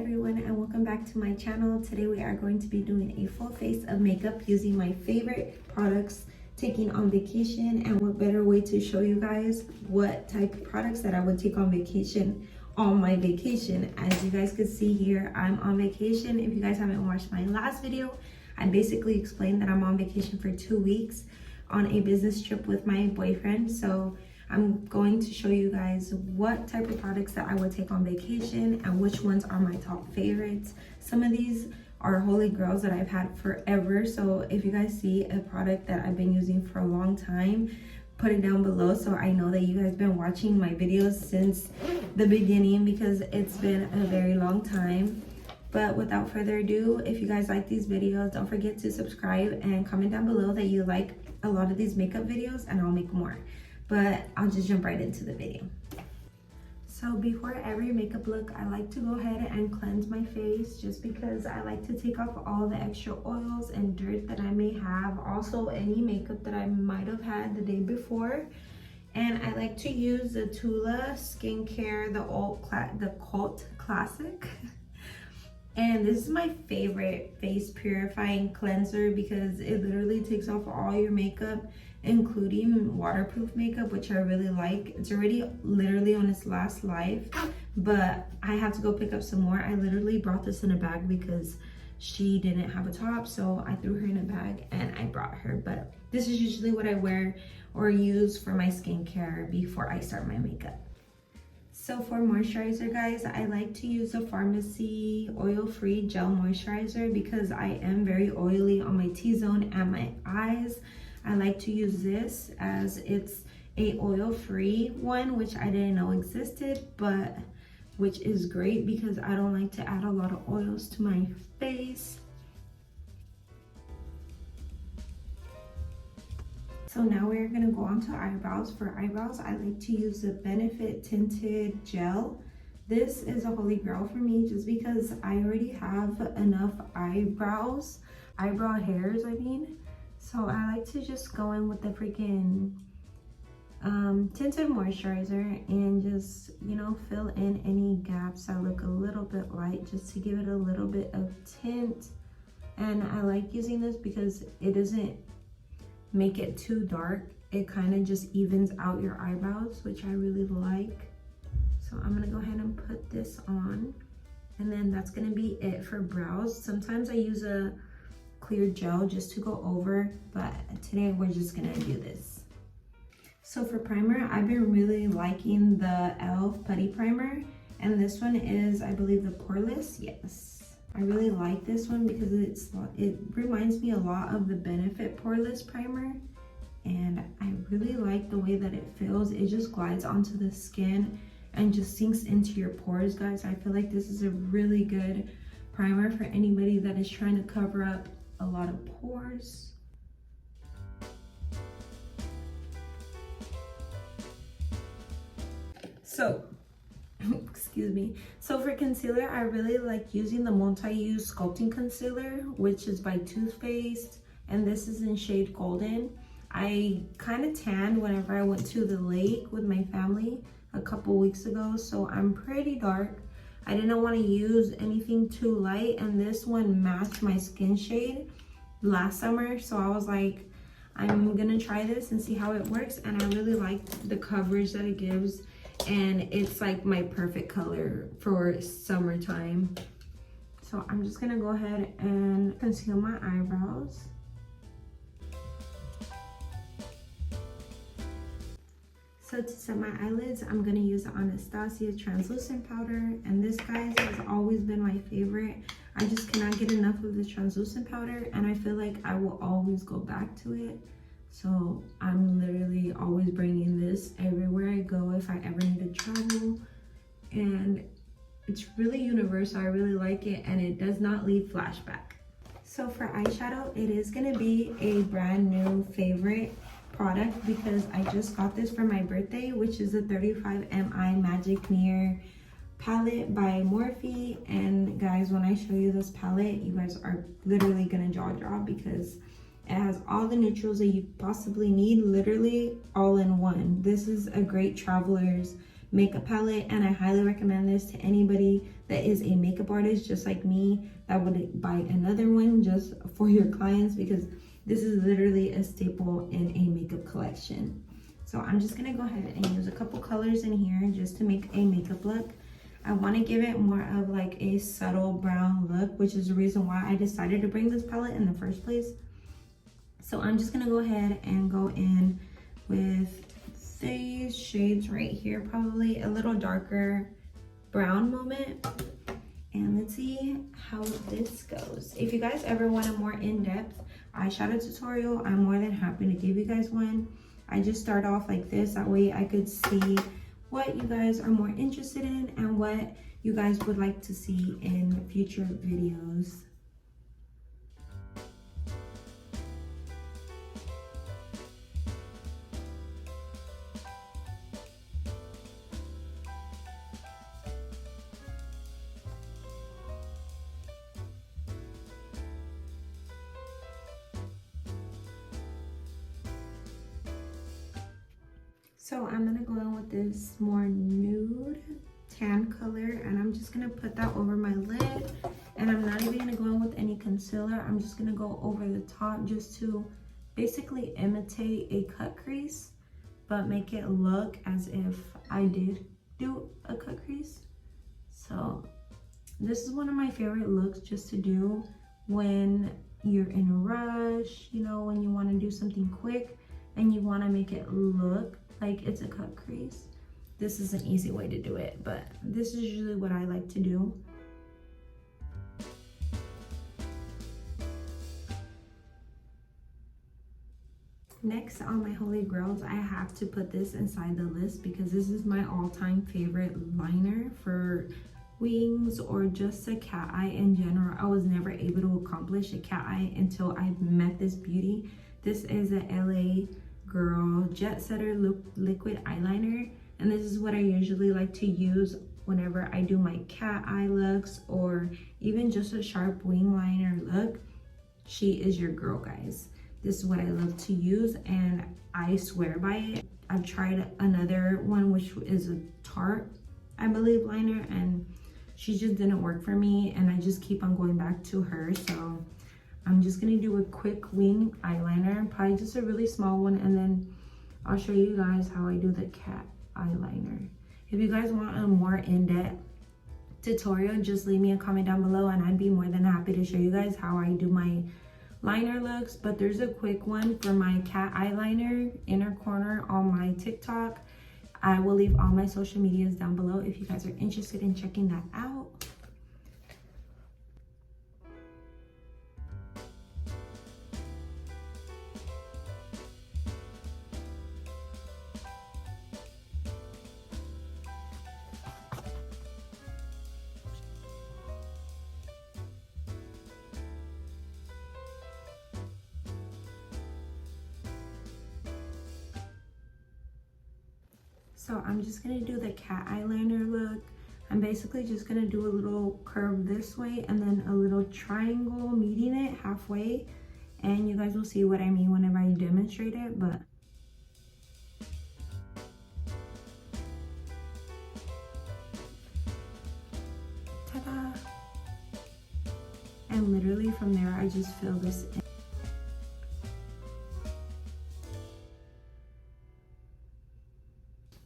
everyone, and welcome back to my channel. Today we are going to be doing a full face of makeup using my favorite products taking on vacation. And what better way to show you guys what type of products that I would take on vacation on my vacation. As you guys can see here, I'm on vacation. If you guys haven't watched my last video, I basically explained that I'm on vacation for 2 weeks on a business trip with my boyfriend. So I'm going to show you guys what type of products that I would take on vacation and which ones are my top favorites. Some of these are holy grails that I've had forever. So if you guys see a product that I've been using for a long time, put it down below so I know that you guys been watching my videos since the beginning, because it's been a very long time. But without further ado, if you guys like these videos, don't forget to subscribe and comment down below that you like a lot of these makeup videos, and I'll make more. But I'll just jump right into the video. So before every makeup look, I like to go ahead and cleanse my face, just because I like to take off all the extra oils and dirt that I may have, also any makeup that I might have had the day before. And I like to use the Tula Skincare, the Cult Classic. And this is my favorite face purifying cleanser because it literally takes off all your makeup, including waterproof makeup, which I really like. It's already literally on its last life, but I have to go pick up some more. I literally brought this in a bag because she didn't have a top, so I threw her in a bag and I brought her. But this is usually what I wear or use for my skincare before I start my makeup. So for moisturizer, guys, I like to use a Pharmacy oil-free gel moisturizer because I am very oily on my T-zone and my eyes. I like to use this as it's a oil-free one, which I didn't know existed, but which is great because I don't like to add a lot of oils to my face. So now we're gonna go on to eyebrows. For eyebrows, I like to use the Benefit Tinted Gel. This is a holy grail for me just because I already have enough eyebrow hairs, I mean. So I like to just go in with the freaking tinted moisturizer and just, you know, fill in any gaps that look a little bit light, just to give it a little bit of tint. And I like using this because it doesn't make it too dark. It kind of just evens out your eyebrows, which I really like. So I'm gonna go ahead and put this on, and then that's gonna be it for brows. Sometimes I use a clear gel just to go over, but today we're just gonna do this. So for primer, I've been really liking the e.l.f. Putty Primer, and this one is, I believe, the Poreless. Yes, I really like this one because it reminds me a lot of the Benefit Poreless Primer, and I really like the way that it feels. It just glides onto the skin and just sinks into your pores, guys. I feel like this is a really good primer for anybody that is trying to cover up a lot of pores. So excuse me. So for concealer, I really like using the multi-use sculpting concealer, which is by Too Faced, and this is in shade Golden. I kind of tanned whenever I went to the lake with my family a couple weeks ago, so I'm pretty dark. I didn't want to use anything too light, and this one matched my skin shade last summer, so I was like, I'm gonna try this and see how it works. And I really like the coverage that it gives, and it's like my perfect color for summertime. So I'm just gonna go ahead and conceal my eyebrows. So to set my eyelids, I'm gonna use the Anastasia translucent powder, and this, guys, has always been my favorite. I just cannot get enough of the translucent powder, and I feel like I will always go back to it. So I'm literally always bringing this everywhere I go if I ever need to travel, and it's really universal. I really like it, and it does not leave flashback. So for eyeshadow, it is gonna be a brand new favorite product because I just got this for my birthday, which is the 35ml Magic Mirror palette by Morphe. And guys, when I show you this palette, you guys are literally gonna jaw drop because it has all the neutrals that you possibly need, literally all in one. This is a great traveler's makeup palette, and I highly recommend this to anybody that is a makeup artist just like me that would buy another one just for your clients, because this is literally a staple in a makeup collection. So I'm just gonna go ahead and use a couple colors in here just to make a makeup look. I want to give it more of like a subtle brown look, which is the reason why I decided to bring this palette in the first place. So I'm just gonna go ahead and go in with these shades right here, probably a little darker brown moment. And let's see how this goes. If you guys ever want a more in-depth eyeshadow tutorial, I'm more than happy to give you guys one. I just start off like this, that way I could see what you guys are more interested in and what you guys would like to see in future videos. So I'm gonna go in with this more nude tan color, and I'm just gonna put that over my lid, and I'm not even gonna go in with any concealer. I'm just gonna go over the top just to basically imitate a cut crease, but make it look as if I did do a cut crease. So this is one of my favorite looks just to do when you're in a rush, you know, when you want to do something quick and you want to make it look like it's a cut crease. This is an easy way to do it, but this is usually what I like to do. Next on my holy grails, I have to put this inside the list because this is my all-time favorite liner for wings or just a cat eye in general. I was never able to accomplish a cat eye until I met this beauty. This is a LA Girl Jet Setter liquid eyeliner, and this is what I usually like to use whenever I do my cat eye looks or even just a sharp wing liner look. She is your girl, guys. This is what I love to use, and I swear by it. I've tried another one which is a Tarte, I believe, liner, and she just didn't work for me, and I just keep on going back to her. So I'm just gonna do a quick wing eyeliner, probably just a really small one, and then I'll show you guys how I do the cat eyeliner. If you guys want a more in-depth tutorial, just leave me a comment down below and I'd be more than happy to show you guys how I do my liner looks. But there's a quick one for my cat eyeliner, inner corner, on my TikTok. I will leave all my social medias down below if you guys are interested in checking that out. So I'm just gonna do the cat eyeliner look. I'm basically just gonna do a little curve this way and then a little triangle meeting it halfway. And you guys will see what I mean whenever I demonstrate it, but ta-da! And literally from there, I just fill this in.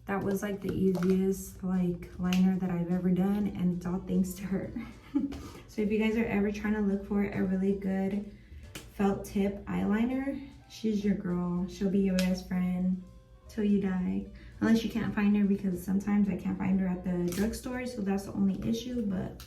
That was like the easiest like liner that I've ever done, and it's all thanks to her. So if you guys are ever trying to look for a really good felt tip eyeliner, she's your girl. She'll be your best friend till you die, unless you can't find her, because sometimes I can't find her at the drugstore, so that's the only issue. But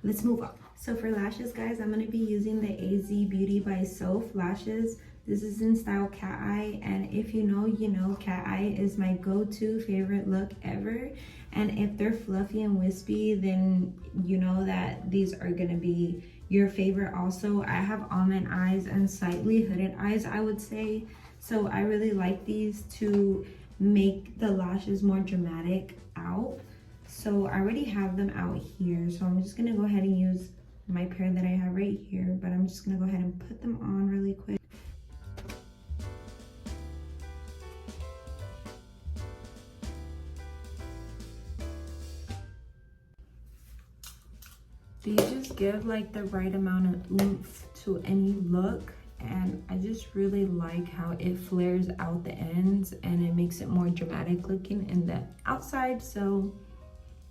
let's move on. So for lashes, guys, I'm going to be using the AZ Beauty by Soph lashes. This is in style cat eye, and if you know, you know, cat eye is my go-to favorite look ever. And if they're fluffy and wispy, then you know that these are gonna be your favorite also. I have almond eyes and slightly hooded eyes, I would say, so I really like these to make the lashes more dramatic out. So I already have them out here, so I'm just gonna go ahead and use my pair that I have right here, but I'm just gonna go ahead and put them on really quick. They just give like the right amount of oomph to any look, and I just really like how it flares out the ends and it makes it more dramatic looking in the outside. So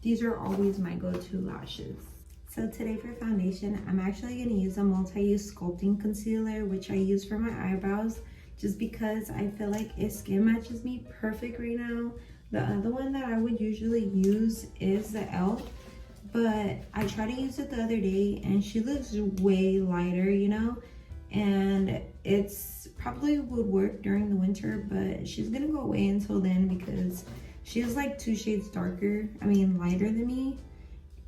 these are always my go-to lashes. So today for foundation, I'm actually going to use a multi-use sculpting concealer, which I use for my eyebrows, just because I feel like it skin matches me perfect right now. The other one that I would usually use is the e.l.f., but I tried to use it the other day and she looks way lighter, you know, and it's probably would work during the winter, but she's gonna go away until then because she is like 2 shades darker, lighter than me,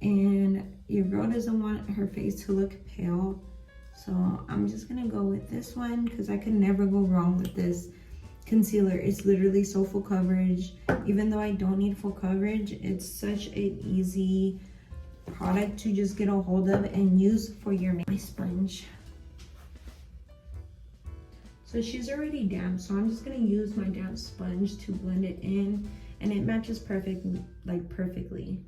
and your girl doesn't want her face to look pale. So I'm just gonna go with this one because I could never go wrong with this concealer. It's literally so full coverage. Even though I don't need full coverage, it's such an easy product to just get a hold of and use for your makeup. My sponge. So she's already damp, so I'm just gonna use my damp sponge to blend it in, and it matches perfectly.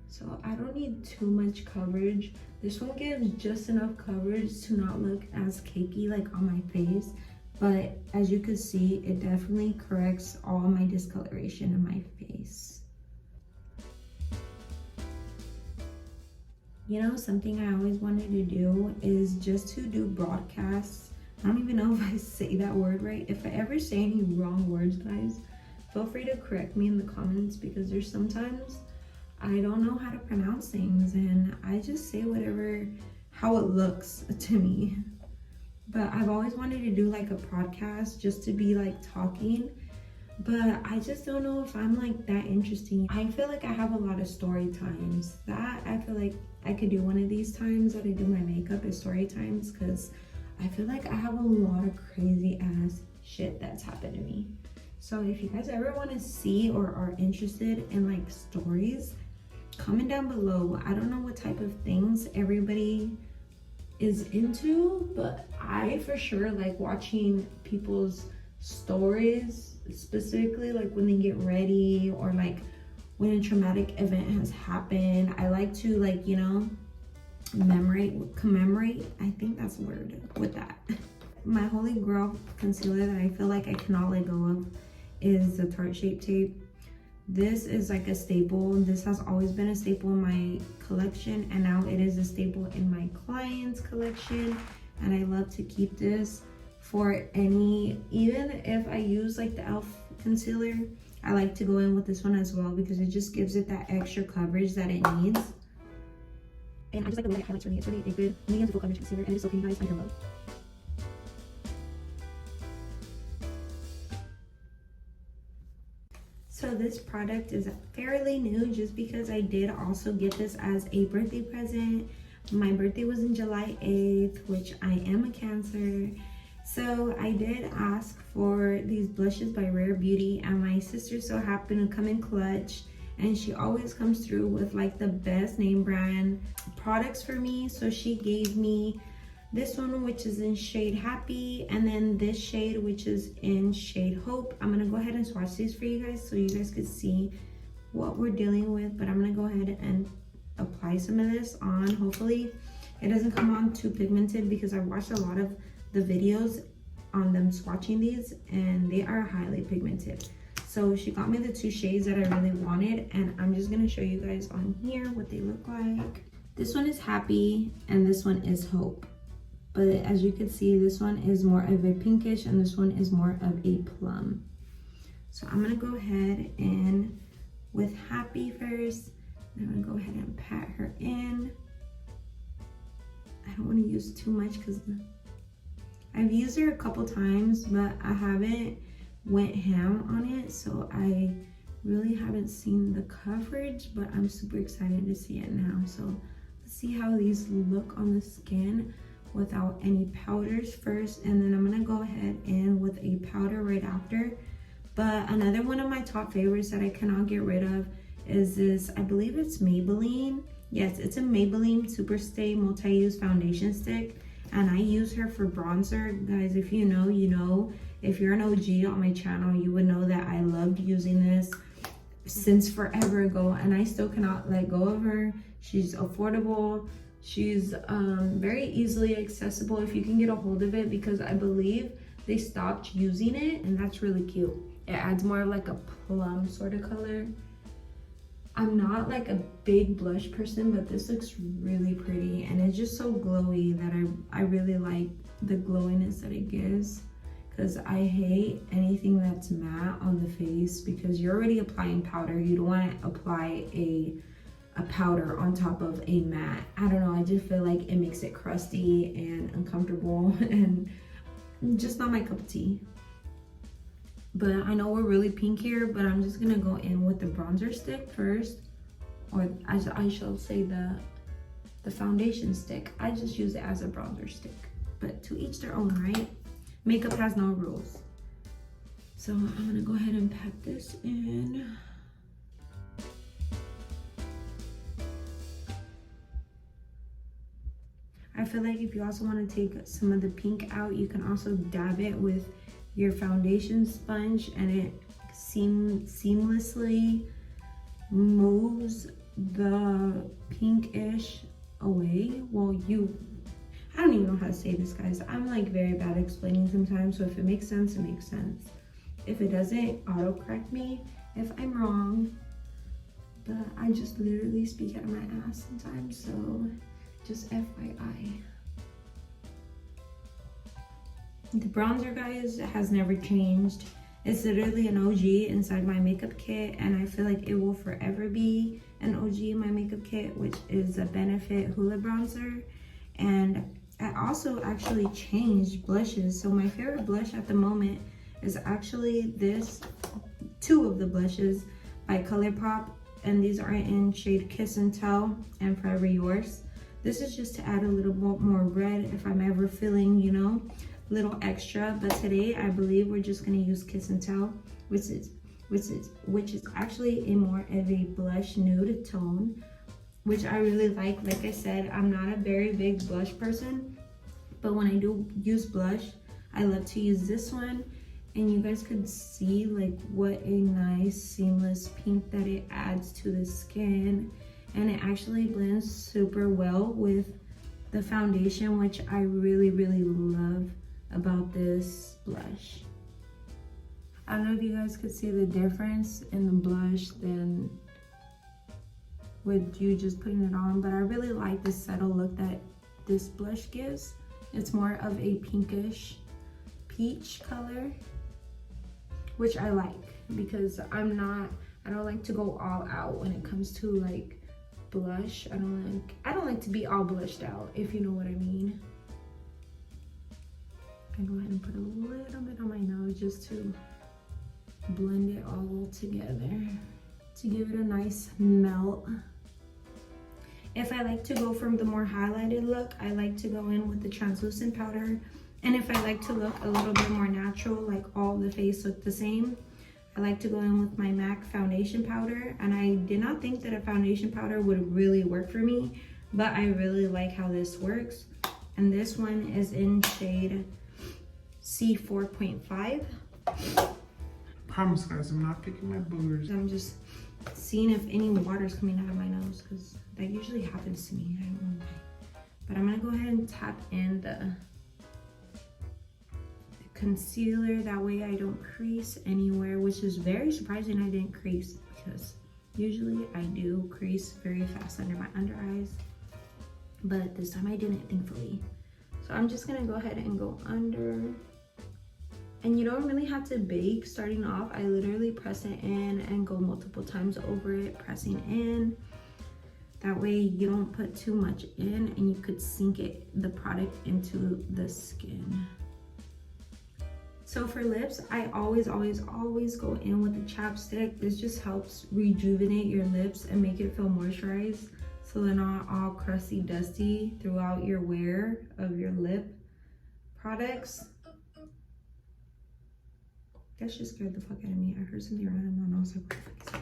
So I don't need too much coverage. This one gives just enough coverage to not look as cakey like on my face, but as you can see, it definitely corrects all my discoloration in my face. You know, something I always wanted to do is just to do broadcasts. I don't even know if I say that word right. If I ever say any wrong words, guys, feel free to correct me in the comments, because there's sometimes I don't know how to pronounce things and I just say how it looks to me. But I've always wanted to do like a podcast just to be like talking, but I just don't know if I'm like that interesting. I feel like I have a lot of story times that I feel like I could do one of these times that I do my makeup is story times, because I feel like I have a lot of crazy ass shit that's happened to me. So if you guys ever want to see or are interested in like stories, comment down below. I don't know what type of things everybody is into, but I for sure like watching people's stories, specifically like when they get ready or like when a traumatic event has happened. I like to like, you know, commemorate, I think that's the word with that. My holy grail concealer that I feel like I cannot let go of is the Tarte Shape Tape. This is like a staple. This has always been a staple in my collection, and now it is a staple in my clients' collection, and I love to keep this for even if I use like the e.l.f. concealer, I like to go in with this one as well because it just gives it that extra coverage that it needs. And I just like the way it highlights for me. It's really a good medium to full coverage concealer, and it's so pretty, guys. I love. So this product is fairly new just because I did also get this as a birthday present. My birthday was in July 8th, which I am a Cancer. So I did ask for these blushes by Rare Beauty, and my sister so happened to come in clutch, and she always comes through with like the best name brand products for me. So she gave me this one, which is in shade Happy, and then this shade, which is in shade Hope. I'm gonna go ahead and swatch these for you guys so you guys could see what we're dealing with, but I'm gonna go ahead and apply some of this on. Hopefully it doesn't come on too pigmented, because I watched a lot of the videos on them swatching these and they are highly pigmented. So she got me the 2 shades that I really wanted, and I'm just gonna show you guys on here what they look like. This one is Happy and this one is Hope. But as you can see, this one is more of a pinkish and this one is more of a plum. So I'm gonna go ahead and with Happy first, I'm gonna go ahead and pat her in. I don't wanna use too much because I've used her a couple times, but I haven't went ham on it. So I really haven't seen the coverage, but I'm super excited to see it now. So let's see how these look on the skin without any powders first, and then I'm gonna go ahead and with a powder right after. But another one of my top favorites that I cannot get rid of is this, I believe it's Maybelline. Yes, it's a Maybelline Superstay Multi-Use Foundation Stick, and I use her for bronzer. Guys, if you know, you know. If you're an OG on my channel, you would know that I loved using this. since forever ago, and I still cannot let go of her. She's affordable. She's very easily accessible if you can get a hold of it, because I believe they stopped using it, and that's really cute. It adds more of like a plum sort of color. I'm not like a big blush person, but this looks really pretty, and it's just so glowy that I really like the glowiness that it gives, because I hate anything that's matte on the face, because you're already applying powder. You don't want to apply a powder on top of a matte. I don't know, I just feel like it makes it crusty and uncomfortable and just not my cup of tea. But I know we're really pink here, but I'm just gonna go in with the bronzer stick first, or as I shall say, the foundation stick. I just use it as a bronzer stick, but to each their own, right? Makeup has no rules. So I'm gonna go ahead and pat this in. I feel like if you also want to take some of the pink out, you can also dab it with your foundation sponge, and it seamlessly moves the pinkish away. Well, I don't even know how to say this, guys. I'm like very bad at explaining sometimes, so if it makes sense, it makes sense. If it doesn't, auto-correct me if I'm wrong. But I just literally speak out of my ass sometimes, so just FYI. The bronzer, guys, has never changed. It's literally an OG inside my makeup kit, and I feel like it will forever be an OG in my makeup kit, which is a Benefit Hoola bronzer. And I also actually changed blushes. So my favorite blush at the moment is actually two of the blushes by ColourPop, and these are in shade Kiss and Tell and Forever Yours. This is just to add a little bit more red if I'm ever feeling, you know, a little extra. But today I believe we're just gonna use Kiss and Tell, which is actually a more of a blush nude tone, which I really like. Like I said, I'm not a very big blush person, but when I do use blush, I love to use this one. And you guys could see like what a nice seamless pink that it adds to the skin. And it actually blends super well with the foundation, which I really, really love about this blush. I don't know if you guys could see the difference in the blush than with you just putting it on, but I really like the subtle look that this blush gives. It's more of a pinkish peach color, which I like, because I don't like to go all out when it comes to like blush. I don't like to be all blushed out, if you know what I mean. I go ahead and put a little bit on my nose just to blend it all together, to give it a nice melt. If I like to go from the more highlighted look, I like to go in with the translucent powder. And if I like to look a little bit more natural, like all the face look the same, I like to go in with my MAC foundation powder. And I did not think that a foundation powder would really work for me, but I really like how this works. And this one is in shade C4.5. Promise, guys, I'm not picking my boogers. I'm just seeing if any water's coming out of my nose, because that usually happens to me. I don't know why. But I'm gonna go ahead and tap in the concealer. That way I don't crease anywhere, which is very surprising. I didn't crease, because usually I do crease very fast under my under eyes, but this time I didn't, thankfully. So I'm just gonna go ahead and go under. And you don't really have to bake starting off. I literally press it in and go multiple times over it, pressing in. That way you don't put too much in, and you could sink the product into the skin. So for lips, I always go in with the chapstick. This just helps rejuvenate your lips and make it feel moisturized, so they're not all crusty, dusty throughout your wear of your lip products. That just scared the fuck out of me. I heard something random and I was like, what the fuck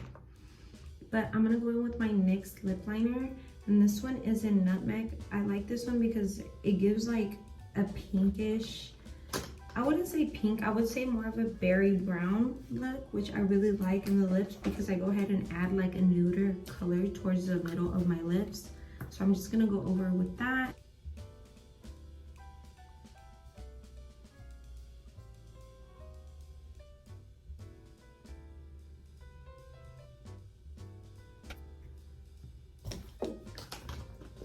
is that? But I'm gonna go in with my NYX lip liner, and this one is in Nutmeg. I like this one because it gives like a pinkish I wouldn't say pink, I would say more of a berry brown look, which I really like in the lips because I go ahead and add like a nuder color towards the middle of my lips. So I'm just gonna go over with that.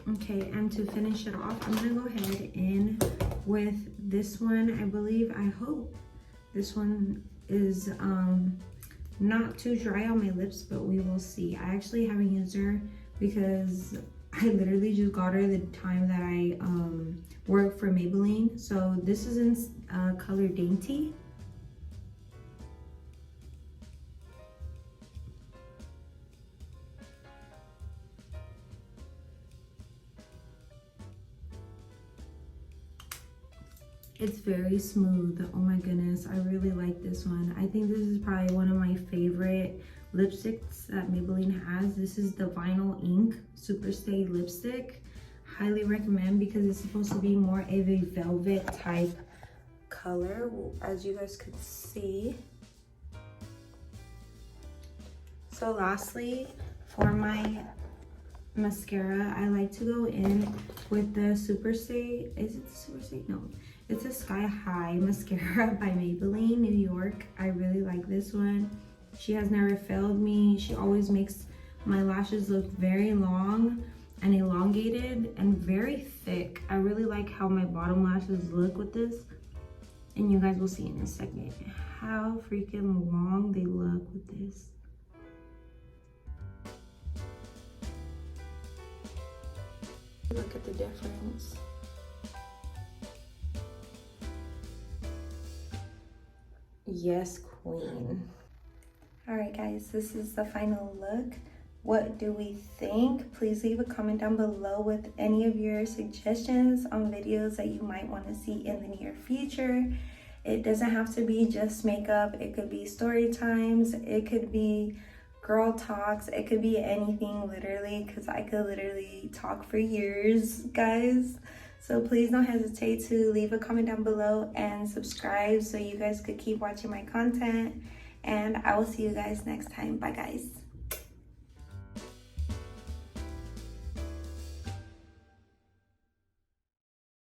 Okay, and to finish it off, I'm gonna go ahead in with this one. I believe, I hope this one is not too dry on my lips, but we will see. I actually haven't used her because I literally just got her the time that I work for Maybelline. So this is in color Dainty. It's very smooth. Oh my goodness, I really like this one. I think this is probably one of my favorite lipsticks that Maybelline has. This is the Vinyl Ink Super Stay lipstick. Highly recommend because it's supposed to be more of a velvet type color, as you guys could see. So lastly, for my mascara, I like to go in with the Super Stay. Is it the Super Stay? No. It's a Sky High mascara by Maybelline New York. I really like this one. She has never failed me. She always makes my lashes look very long and elongated and very thick. I really like how my bottom lashes look with this. And you guys will see in a second how freaking long they look with this. Look at the difference. Yes, queen. All right, guys, this is the final look. What do we think? Please leave a comment down below with any of your suggestions on videos that you might want to see in the near future. It doesn't have to be just makeup. It could be story times. It could be girl talks. It could be anything, literally, because I could literally talk for years, guys. So please don't hesitate to leave a comment down below and subscribe so you guys could keep watching my content. And I will see you guys next time. Bye, guys.